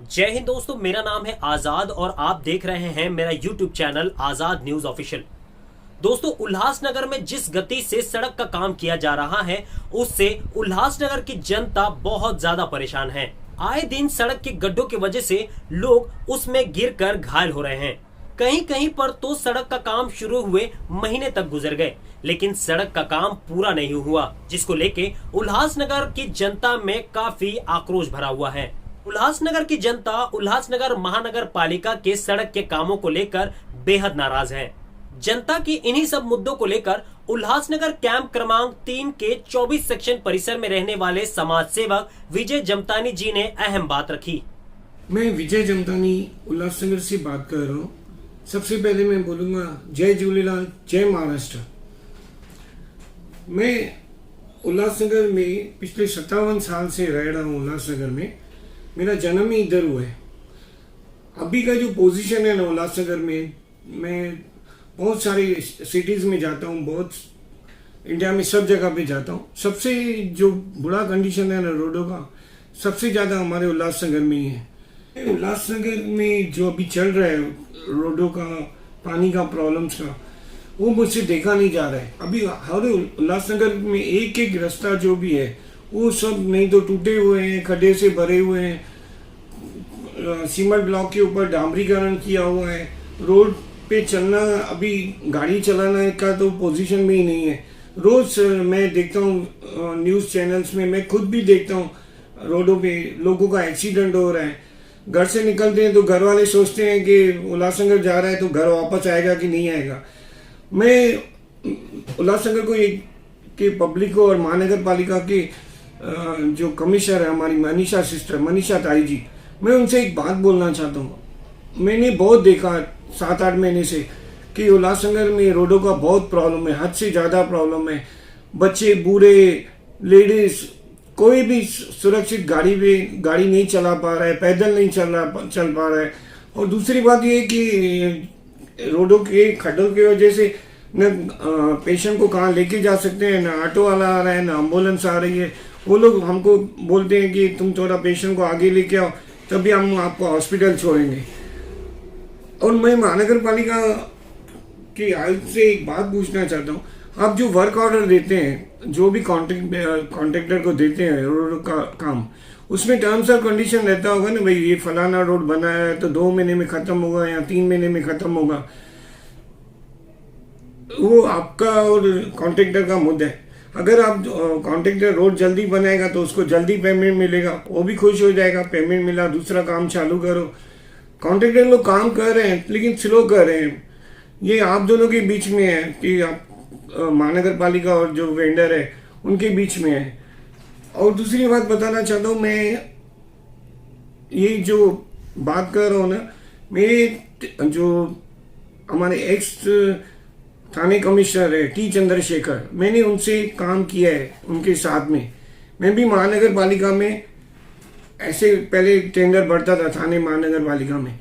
जय हिंद दोस्तों, मेरा नाम है आजाद और आप देख रहे हैं मेरा यूट्यूब चैनल आजाद न्यूज ऑफिशियल। दोस्तों, उल्लासनगर में जिस गति से सड़क का काम किया जा रहा है उससे उल्लासनगर की जनता बहुत ज्यादा परेशान है। आए दिन सड़क के गड्ढों की वजह से लोग उसमें गिरकर घायल हो रहे हैं। कहीं कहीं पर तो सड़क का काम शुरू हुए महीने तक गुजर गए, लेकिन सड़क का काम पूरा नहीं हुआ, जिसको लेके उल्लासनगर की जनता में काफी आक्रोश भरा हुआ है। उल्लासनगर की जनता उल्लासनगर महानगर पालिका के सड़क के कामों को लेकर बेहद नाराज है। जनता की इन्हीं सब मुद्दों को लेकर उल्लासनगर कैंप क्रमांक 3 के 24 सेक्शन परिसर में रहने वाले समाज सेवक विजय जमतानी जी ने अहम बात रखी। मैं विजय जमतानी उल्लासनगर से बात कर रहा हूँ। सबसे पहले मैं बोलूँगा जय झूलेलाल, जय महाराष्ट्र। मैं उल्लासनगर में पिछले 57 साल से रह रहा हूँ। उल्लासनगर में मेरा जन्म ही इधर हुआ है। अभी का जो पोजीशन है ना उल्लासनगर में, मैं बहुत सारे सिटीज़ में जाता हूँ, बहुत इंडिया में सब जगह पे जाता हूँ। सबसे जो बुरा कंडीशन है ना रोडों का, सबसे ज़्यादा हमारे उल्लासनगर में ही है। उल्लासनगर में जो अभी चल रहा है रोडों का, पानी का प्रॉब्लम्स का, वो मुझसे देखा नहीं जा रहा है। अभी हर उल्लासनगर में एक एक रास्ता जो भी है वो सब नहीं तो टूटे हुए हैं, खड्डे से भरे हुए हैं, सीमेंट ब्लॉक के ऊपर डामरीकरण किया हुआ है। रोड पे चलना, अभी गाड़ी चलाना का तो पोजीशन में ही नहीं है। रोज मैं देखता हूँ न्यूज़ चैनल्स में, मैं खुद भी देखता हूँ रोडों पे लोगों का एक्सीडेंट हो रहा है। घर से निकलते हैं तो घर वाले सोचते हैं कि उल्लासनगर जा रहा है तो घर वापस आएगा कि नहीं आएगा। मैं उल्लासनगर को एक के पब्लिक को और महानगर पालिका के जो कमिश्नर है हमारी मनीषा ताई जी, मैं उनसे एक बात बोलना चाहता हूँ। मैंने बहुत देखा 7-8 महीने से कि उल्लासनगर में रोडों का बहुत प्रॉब्लम है, हद से ज़्यादा प्रॉब्लम है। बच्चे, बूढ़े, लेडीज, कोई भी सुरक्षित गाड़ी नहीं चला पा रहा है, पैदल नहीं चल पा रहा है। और दूसरी बात ये कि रोडों के खड्डों की वजह से न पेशेंट को कहाँ लेके जा सकते हैं, ना ऑटो वाला आ रहा है, ना एम्बुलेंस आ रही है। वो लोग हमको बोलते हैं कि तुम थोड़ा पेशेंट को आगे लेके आओ तभी हम आपको हॉस्पिटल छोड़ेंगे। और मैं महानगर पालिका की आयुक्त से एक बात पूछना चाहता हूँ, आप जो वर्क ऑर्डर देते हैं, जो भी कॉन्ट्रैक्टर को देते हैं रोड का काम, उसमें टर्म्स और कंडीशन रहता होगा ना, भाई ये फलाना रोड बना है तो 2 महीने में खत्म होगा या 3 महीने में खत्म होगा। वो आपका और कॉन्ट्रैक्टर का मुद्दा है। अगर आप कॉन्ट्रैक्टर रोड जल्दी बनाएगा तो उसको जल्दी पेमेंट मिलेगा, वो भी खुश हो जाएगा, पेमेंट मिला, दूसरा काम चालू करो। कॉन्ट्रैक्टर लोग काम कर रहे हैं लेकिन स्लो कर रहे हैं। ये आप दोनों के बीच में है कि आप महानगर पालिका और जो वेंडर है उनके बीच में है। और दूसरी बात बताना चाहता हूँ, मैं ये जो बात कर रहा हूँ ना, मेरे जो हमारे एक्स थाने कमिश्नर है टी चंद्रशेखर, मैंने उनसे काम किया है उनके साथ में। मैं भी महानगर पालिका में ऐसे पहले टेंडर बढ़ता था थाने महानगर पालिका में।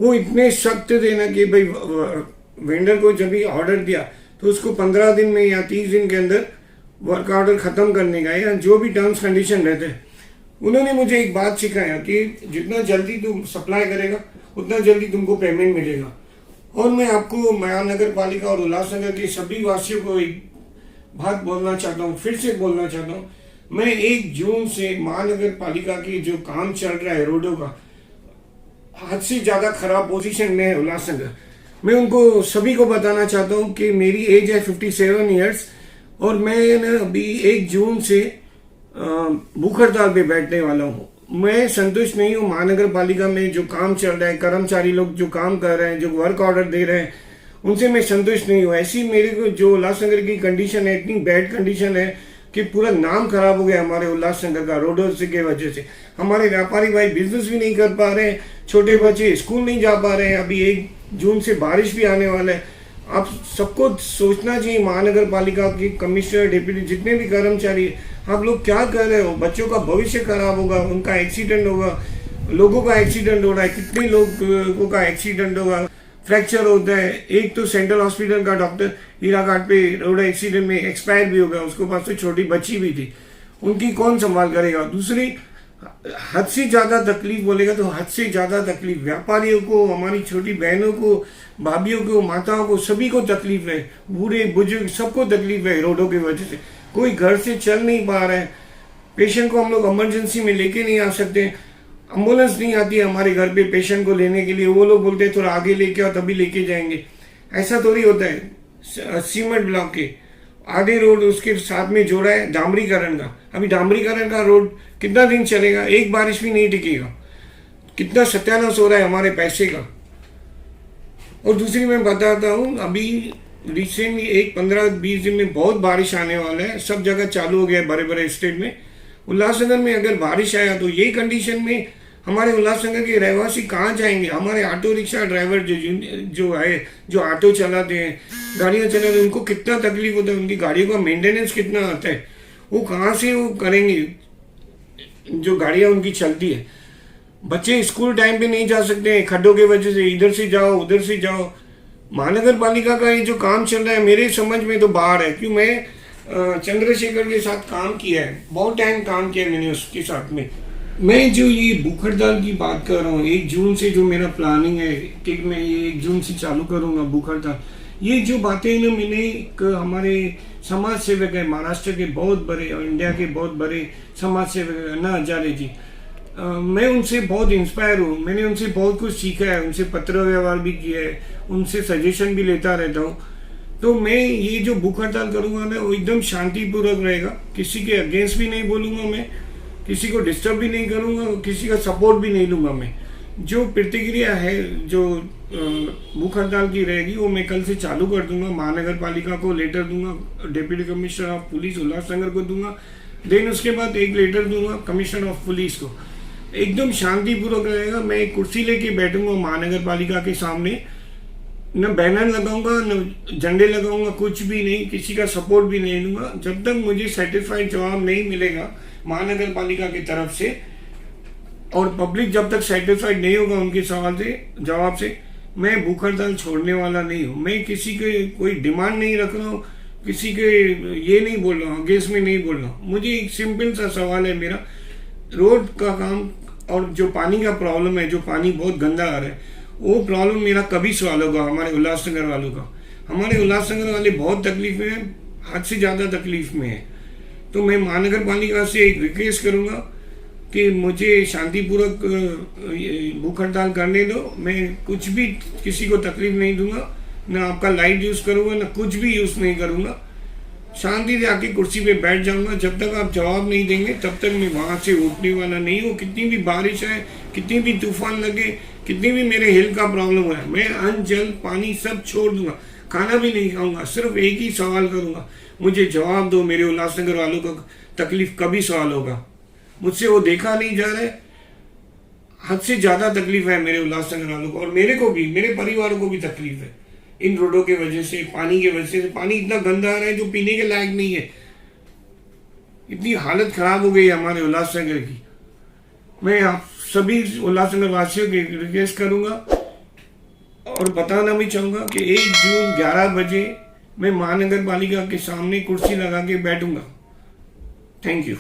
वो इतने सख्त थे ना कि भाई वेंडर को जब भी ऑर्डर दिया तो उसको 15 दिन में या 30 दिन के अंदर वर्क ऑर्डर ख़त्म करने का, या जो भी टर्म्स कंडीशन रहते हैं। उन्होंने मुझे एक बात सिखाया कि जितना जल्दी तुम सप्लाई करेगा उतना जल्दी तुमको पेमेंट मिलेगा। और मैं आपको महानगर पालिका और उल्लासनगर के सभी वासियों को एक बात बोलना चाहता हूँ, फिर से बोलना चाहता हूँ। मैं 1 जून से महानगर पालिका की जो काम चल रहा है रोडों का, हद से ज़्यादा खराब पोजीशन में है उल्लासनगर। मैं उनको सभी को बताना चाहता हूँ कि मेरी एज है 57 ईयर्स और मैं ना अभी 1 जून से भूख हड़ताल पे बैठने वाला हूँ। मैं संतुष्ट नहीं हूँ महानगर पालिका में जो काम चल रहा है, कर्मचारी लोग जो काम कर रहे हैं, जो वर्क ऑर्डर दे रहे हैं, उनसे मैं संतुष्ट नहीं हूँ। ऐसी मेरे को जो उल्लासनगर की कंडीशन है, इतनी बैड कंडीशन है कि पूरा नाम खराब हो गया हमारे उल्लासनगर का रोडों से के वजह से। हमारे व्यापारी भाई बिजनेस भी नहीं कर पा रहे हैं, छोटे बच्चे स्कूल नहीं जा पा रहे हैं। अभी 1 जून से बारिश भी आने वाला है। आप सबको सोचना चाहिए, महानगर पालिका के कमिश्नर, डिप्टी, जितने भी कर्मचारी, आप लोग क्या कर रहे हो? बच्चों का भविष्य खराब होगा, उनका एक्सीडेंट होगा, लोगों का एक्सीडेंट हो रहा है, कितने लोगों का एक्सीडेंट होगा, फ्रैक्चर होता है। एक तो सेंट्रल हॉस्पिटल का डॉक्टर हीराघाट पे रोड एक्सीडेंट में एक्सपायर भी हो गया, उसके पास तो छोटी बच्ची भी थी, उनकी कौन संभाल करेगा? दूसरी हद से ज़्यादा तकलीफ बोलेगा तो हद से ज़्यादा तकलीफ व्यापारियों को, हमारी छोटी बहनों को, भाभीयों को, माताओं को, सभी को तकलीफ है, बूढ़े बुजुर्ग सबको तकलीफ है रोडों की वजह से। कोई घर से चल नहीं पा रहा है, पेशेंट को हम लोग इमरजेंसी में लेके नहीं आ सकते, एम्बुलेंस नहीं आती है हमारे घर पे पेशेंट को लेने के लिए। वो लोग बोलते हैं थोड़ा आगे लेके आओ तभी लेके जाएंगे, ऐसा थोड़ी होता है। सीमेंट ब्लॉक के आधे रोड उसके साथ में जोड़ा है डामरीकरण का। अभी डामरीकरण का रोड कितना दिन चलेगा, एक बारिश भी नहीं टिकेगा। कितना सत्यानाश हो रहा है हमारे पैसे का। और दूसरी मैं बताता हूँ, अभी रिसेंटली एक 15-20 दिन में बहुत बारिश आने वाला है, सब जगह चालू हो गया है बड़े बड़े स्टेट में। उल्लासनगर में अगर बारिश आया तो यही कंडीशन में हमारे उल्लासनगर के रहवासी कहाँ जाएंगे? हमारे ऑटो रिक्शा ड्राइवर जो ऑटो चलाते हैं, गाड़ियाँ चलाते हैं, उनको कितना तकलीफ होता है, उनकी गाड़ियों का मेंटेनेंस कितना आता है, वो कहाँ से वो करेंगे जो गाड़ियाँ उनकी चलती है। बच्चे स्कूल टाइम पे नहीं जा सकते हैं खड्डों की वजह से, इधर से जाओ उधर से जाओ। महानगर पालिका का ये जो काम चल रहा है मेरे समझ में तो बाहर है, क्यों मैं चंद्रशेखर के साथ काम किया है, बहुत टाइम काम किया मैंने उसके साथ में। मैं जो ये भूख हड़ताल की बात कर रहा हूँ, 1 जून से जो मेरा प्लानिंग है कि मैं ये 1 जून से चालू करूँगा भूख हड़ताल। ये जो बातें ना मैंने हमारे समाज सेवक है महाराष्ट्र के बहुत बड़े और इंडिया के बहुत बड़े समाज सेवक अन्ना हजारे जी, मैं उनसे बहुत इंस्पायर हूँ। मैंने उनसे बहुत कुछ सीखा है, उनसे पत्र व्यवहार भी किया है, उनसे सजेशन भी लेता रहता हूँ। तो मैं ये जो भूख हड़ताल करूँगा ना वो एकदम शांतिपूर्वक रहेगा, किसी के अगेंस्ट भी नहीं बोलूँगा मैं, किसी को डिस्टर्ब भी नहीं करूँगा, किसी का सपोर्ट भी नहीं लूँगा मैं। जो प्रतिक्रिया है जो भूख हड़ताल की रहेगी वो मैं कल से चालू कर दूंगा। महानगर पालिका को लेटर दूंगा, deputy commissioner of police Ulhasnagar को दूंगा, देन उसके बाद एक लेटर दूंगा कमिश्नर ऑफ पुलिस को। एकदम शांतिपूर्वक रहेगा। मैं एक कुर्सी लेके बैठूंगा महानगर पालिका के सामने, न बैनर लगाऊंगा न झंडे लगाऊंगा, कुछ भी नहीं, किसी का सपोर्ट भी नहीं लूंगा जब तक मुझे सेटिस्फाइड जवाब नहीं मिलेगा महानगर पालिका की तरफ से। और पब्लिक जब तक सेटिस्फाइड नहीं होगा उनके सवाल से जवाब से, मैं भूख हड़ताल छोड़ने वाला नहीं हूँ। मैं किसी के कोई डिमांड नहीं रख रहा हूँ, किसी के ये नहीं बोल रहा हूँ, अगेंस्ट में नहीं बोल रहा हूँ। मुझे एक सिंपल सा सवाल है मेरा, रोड का काम और जो पानी का प्रॉब्लम है, जो पानी बहुत गंदा आ रहा है, वो प्रॉब्लम मेरा कभी सवाल होगा हमारे उल्लासनगर वालों का। हमारे उल्लासनगर वाले बहुत तकलीफ में हैं, हद से ज़्यादा तकलीफ में है। तो मैं महानगर पालिका से एक रिक्वेस्ट करूँगा कि मुझे शांतिपूर्वक भूख हड़ताल करने दो। मैं कुछ भी किसी को तकलीफ नहीं दूंगा, ना आपका लाइट यूज़ करूँगा, ना कुछ भी यूज़ नहीं करूँगा। शांति से आके कुर्सी पे बैठ जाऊंगा। जब तक आप जवाब नहीं देंगे तब तक मैं वहाँ से उठने वाला नहीं हूँ। कितनी भी बारिश आए, कितनी भी तूफान लगे, कितनी भी मेरे हेल्थ का प्रॉब्लम हो, मैं अन्न जल पानी सब छोड़ दूंगा, खाना भी नहीं खाऊंगा। सिर्फ एक ही सवाल करूंगा, मुझे जवाब दो, मेरे उल्लासनगर वालों का तकलीफ कभी सवाल होगा। मुझसे वो देखा नहीं जा रहा है, हद से ज़्यादा तकलीफ है मेरे उल्लासनगर वालों को, और मेरे को भी, मेरे परिवारों को भी तकलीफ है इन रोडों के वजह से, पानी के वजह से। पानी इतना गंदा आ रहा है जो पीने के लायक नहीं है। इतनी हालत खराब हो गई है हमारे उल्लासनगर की। मैं आप सभी उल्लासनगर वासियों की रिक्वेस्ट करूंगा और बताना भी चाहूंगा कि 1 जून 11 बजे मैं महानगर पालिका के सामने कुर्सी लगा के बैठूंगा। Thank you.